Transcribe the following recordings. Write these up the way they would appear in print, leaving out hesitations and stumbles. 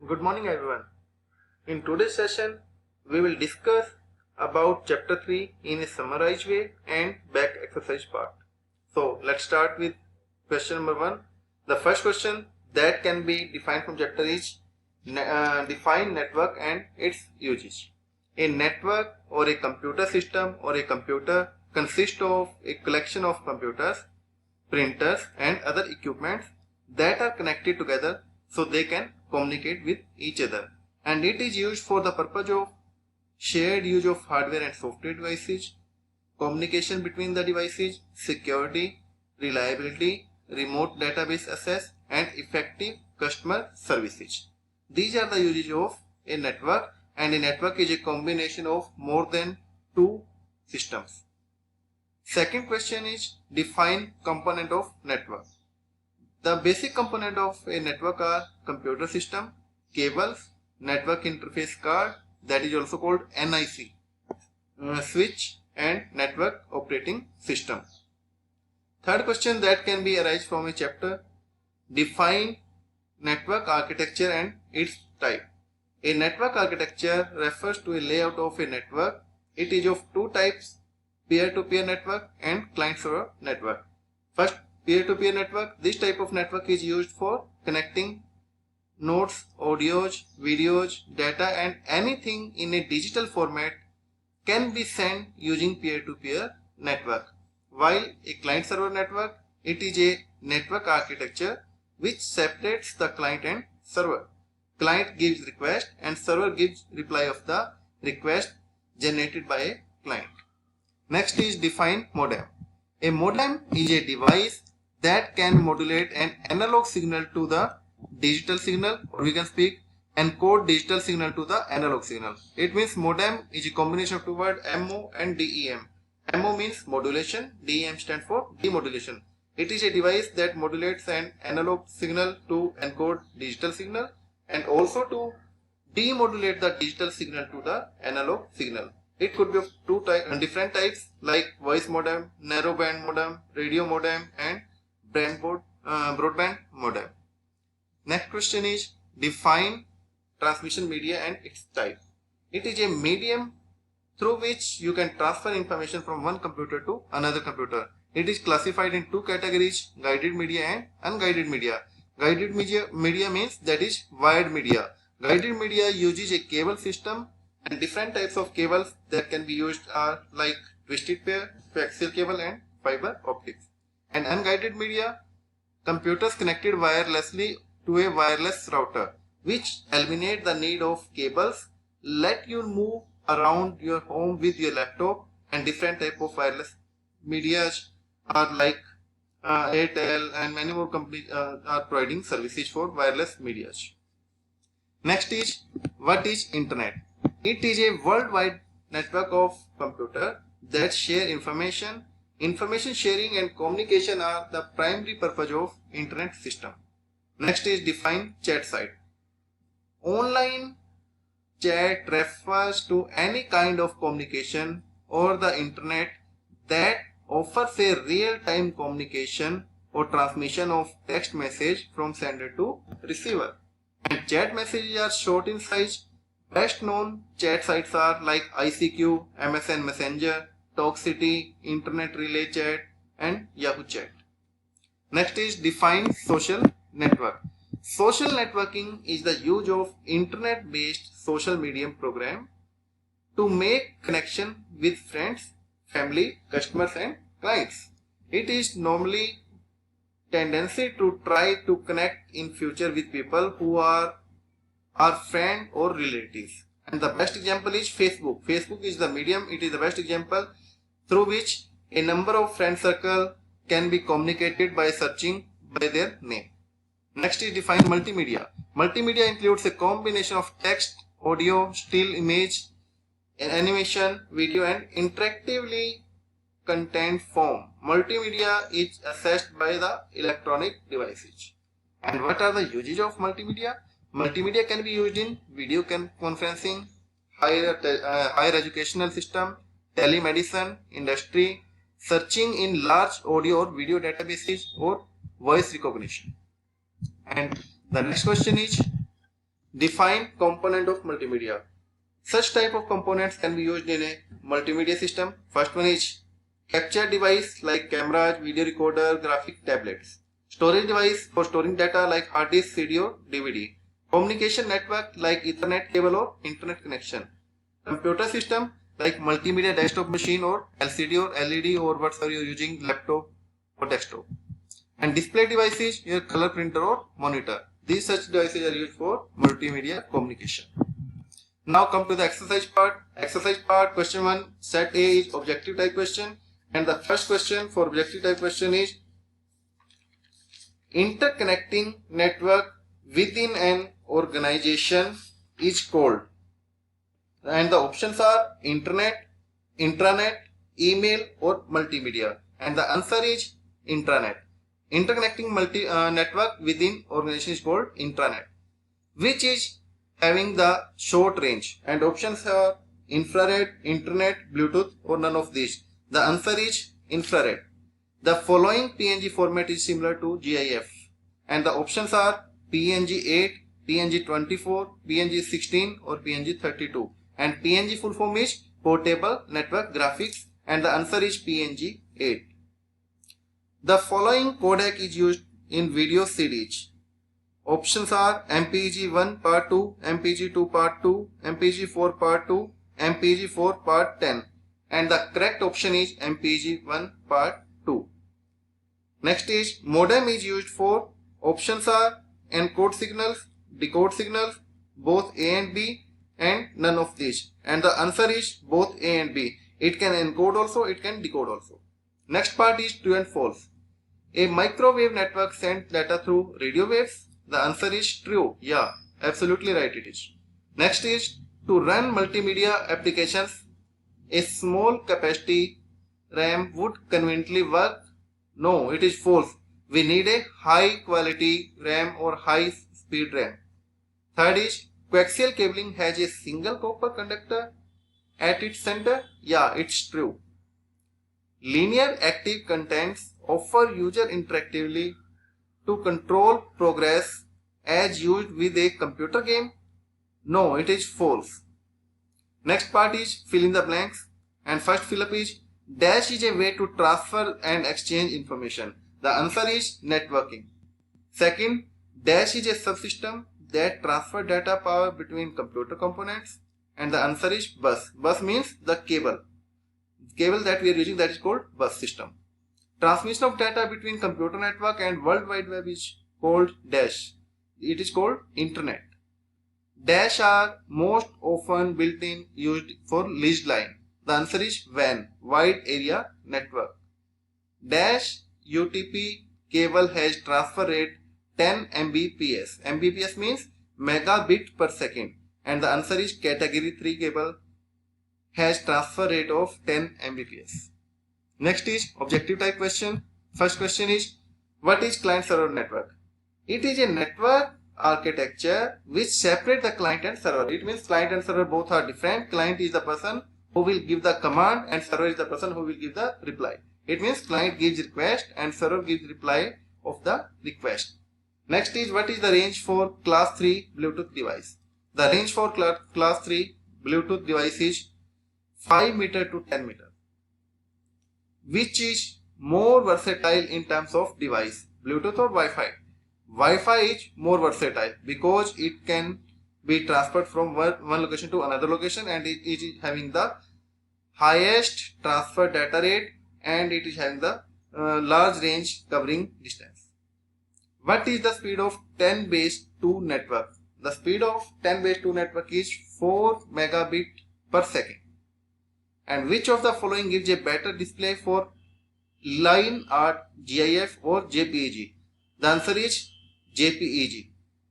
Good morning everyone. In today's session, we will discuss about chapter 3 in a summarized way and back exercise part. So let's start with question number 1. The first question that can be defined from chapter is define network and its usage. A network or a computer system or a computer consists of a collection of computers, printers and other equipments that are connected together so they can communicate with each other, and it is used for the purpose of shared use of hardware and software devices, communication between the devices, security, reliability, remote database access and effective customer services. These are the uses of a network, and a network is a combination of more than two systems. Second question is define component of network. The basic component of a network are computer system, cables, network interface card, that is also called NIC, switch and network operating system. Third question that can be arise from a chapter, define network architecture and its type. A network architecture refers to a layout of a network. It is of two types, peer-to-peer network and client-server network. First, peer-to-peer network. This type of network is used for connecting nodes, audios, videos, data and anything in a digital format can be sent using peer-to-peer network. While a client-server network, it is a network architecture which separates the client and server. Client gives request and server gives reply of the request generated by a client. Next is define modem. A modem is a device that can modulate an analog signal to the digital signal, or we can speak encode digital signal to the analog signal. It means modem is a combination of two words MO and DEM. MO means modulation, DEM stands for demodulation. It is a device that modulates an analog signal to encode digital signal and also to demodulate the digital signal to the analog signal. It could be of different types like voice modem, narrowband modem, radio modem and broadband modem. Next question is define transmission media and its type. It is a medium through which you can transfer information from one computer to another computer. It is classified in two categories, guided media and unguided media. Guided media means that is wired media. Guided media uses a cable system, and different types of cables that can be used are like twisted pair, coaxial cable and fiber optics. And unguided media, computers connected wirelessly to a wireless router, which eliminate the need of cables, let you move around your home with your laptop. And different type of wireless media are like Airtel and many more companies are providing services for wireless media. Next is, what is internet? It is a worldwide network of computers that share information. Information sharing and communication are the primary purpose of internet system. Next is define chat site. Online chat refers to any kind of communication or the internet that offers a real-time communication or transmission of text message from sender to receiver. And chat messages are short in size. Best known chat sites are like ICQ, MSN Messenger, Talkcity, Internet Relay Chat and Yahoo Chat. Next is define social network. Social networking is the use of internet-based social medium program to make connection with friends, family, customers and clients. It is normally tendency to try to connect in future with people who are our friend or relatives. And the best example is Facebook. Facebook is the medium, it is the best example through which a number of friend circle can be communicated by searching by their name. Next is define multimedia. Multimedia includes a combination of text, audio, still image, animation, video and interactively content form. Multimedia is accessed by the electronic devices. And what are the uses of multimedia? Multimedia can be used in video conferencing, higher educational system, telemedicine, industry, searching in large audio or video databases or voice recognition. And the next question is Define component of multimedia. Such type of components can be used in a multimedia system. First one is capture device like cameras, video recorder, graphic tablets. Storage device for storing data like hard disk, CD or DVD. Communication network like Ethernet cable or internet connection. Computer system like multimedia desktop machine or LCD or LED or whatever you're using, laptop or desktop. And display devices, your color printer or monitor. These such devices are used for multimedia communication. Now come to the exercise part. Exercise part, question 1, set A is objective type question, and the first question for objective type question is interconnecting network within an organization is called, and the options are internet, intranet, email or multimedia, and the answer is intranet. Interconnecting network within organization is called intranet, which is having the short range, and options are infrared, internet, Bluetooth or none of these. The answer is infrared. The following PNG format is similar to GIF, and the options are PNG 8, PNG 24, PNG 16 or PNG 32, and PNG full form is Portable Network Graphics, and the answer is PNG 8. The following codec is used in video CDs. Options are MPEG 1 part 2, MPEG 2 part 2, MPEG 4 part 2, MPEG 4 part 10, and the correct option is MPEG 1 part 2. Next is modem is used for. Options are encode signals, decode signals, both A and B, and none of these, and the answer is both A and B. It can encode also, it can decode also. Next part is true and false. A microwave network sends data through radio waves. The answer is true. Yeah, absolutely right it is. Next is to run multimedia applications, a small capacity RAM would conveniently work. No, it is false. We need a high quality RAM or high speed RAM. Third is coaxial cabling has a single copper conductor at its center. Yeah, it's true. Linear active contents offer user interactively to control progress as used with a computer game. No, it is false. Next part is fill in the blanks, and first fill up is dash is a way to transfer and exchange information. The answer is networking. Second, dash is a subsystem that transfer data power between computer components, and the answer is bus. Bus means the cable that we are using, that is called bus system. Transmission of data between computer network and World Wide Web is called dash. It is called internet. Dash are most often built-in used for leased line. The answer is WAN, Wide Area Network. Dash UTP cable has transfer rate 10 Mbps. Mbps means megabit per second, and the answer is category 3 cable has transfer rate of 10 Mbps. Next is objective type question. First question is, what is client server network? It is a network architecture which separate the client and server. It means client and server both are different. Client is the person who will give the command and server is the person who will give the reply. It means client gives request and server gives reply of the request. Next is, what is the range for class 3 Bluetooth device? The range for class 3 Bluetooth device is 5 meter to 10 meter. Which is more versatile in terms of device, Bluetooth or Wi-Fi? Wi-Fi is more versatile because it can be transferred from one location to another location, and it is having the highest transfer data rate, and it is having the large range covering distance. What is the speed of 10 base 2 network? The speed of 10 base 2 network is 4 megabit per second. And which of the following gives a better display for line art, GIF or JPEG? The answer is JPEG.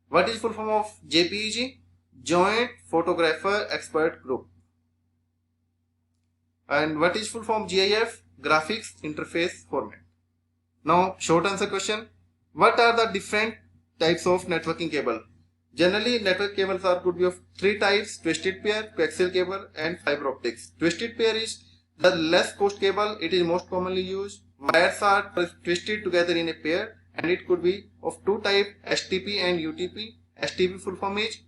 What is full form of JPEG? Joint Photographer Expert Group. And what is full form GIF? Graphics Interface Format. Now short answer question. What are the different types of networking cable? Generally, network cables could be of 3 types: twisted pair, coaxial cable and fiber optics. Twisted pair is the less cost cable. It is most commonly used. Wires are twisted together in a pair, and it could be of 2 types, STP and UTP. STP full form is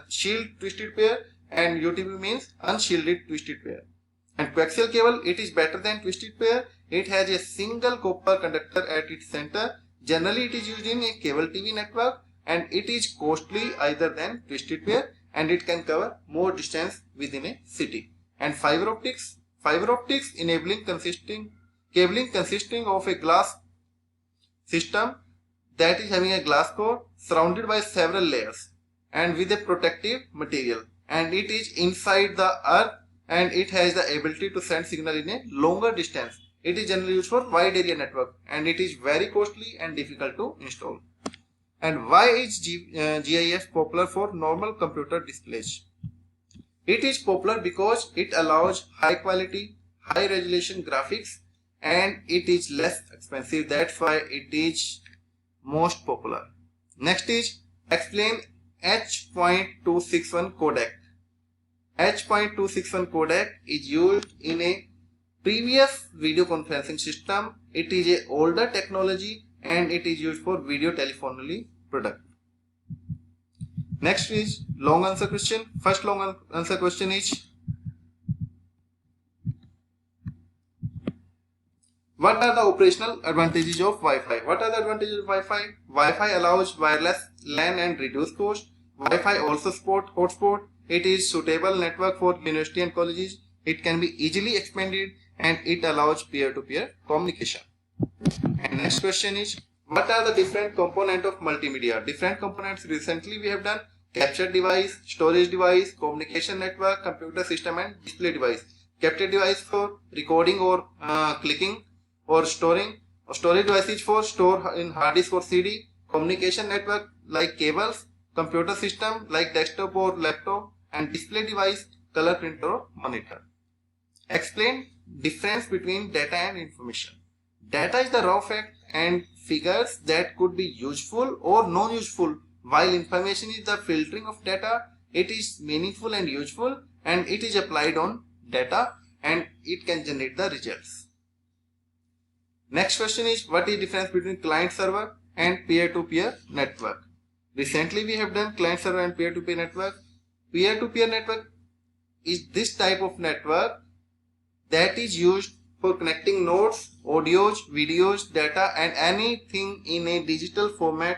shield twisted pair, and UTP means unshielded twisted pair. And coaxial cable, it is better than twisted pair. It has a single copper conductor at its center. Generally, it is used in a cable TV network, and it is costly either than twisted pair, and it can cover more distance within a city. And fiber optics enabling cabling consisting of a glass system that is having a glass core surrounded by several layers and with a protective material, and it is inside the earth, and it has the ability to send signal in a longer distance. It is generally used for wide area network, and it is very costly and difficult to install. And why is GIS popular for normal computer displays? It is popular because it allows high quality, high resolution graphics, and it is less expensive. That's why it is most popular. Next is explain H.261 codec. H.261 codec is used in a previous video conferencing system. It is a older technology, and it is used for video telephony product. Next is long answer question. First long answer question is, what are the operational advantages of Wi-Fi? What are the advantages of Wi-Fi? Wi-Fi allows wireless LAN and reduce cost. Wi-Fi also support hotspot. It is suitable network for university and colleges. It can be easily expanded, and it allows peer-to-peer communication. And next question is, what are the different components of multimedia? Different components recently we have done: capture device, storage device, communication network, computer system, and display device. Capture device for recording or clicking or storing. Storage device is for store in hard disk or CD. Communication network like cables. Computer system like desktop or laptop, and display device color printer or monitor. Explain difference between data and information. Data is the raw fact and figures that could be useful or non-useful, while information is the filtering of data. It is meaningful and useful, and it is applied on data, and it can generate the results. Next question is, what is the difference between client server and peer-to-peer network? Recently we have done client server and peer-to-peer network. Peer-to-peer network is this type of network that is used for connecting nodes, audios, videos, data, and anything in a digital format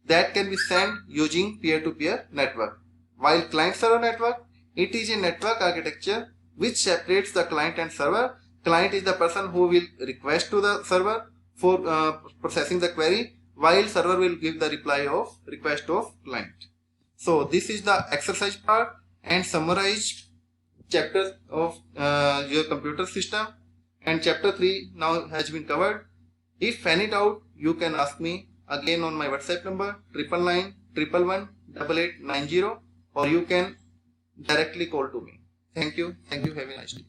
that can be sent using peer-to-peer network. While client server network, it is a network architecture which separates the client and server. Client is the person who will request to the server for processing the query, while server will give the reply of request of client. So this is the exercise part and summarize chapter of your computer system, and chapter 3 now has been covered. If any doubt, you can ask me again on my WhatsApp number 999 111 8890, or you can directly call to me. Thank you. Have a nice day.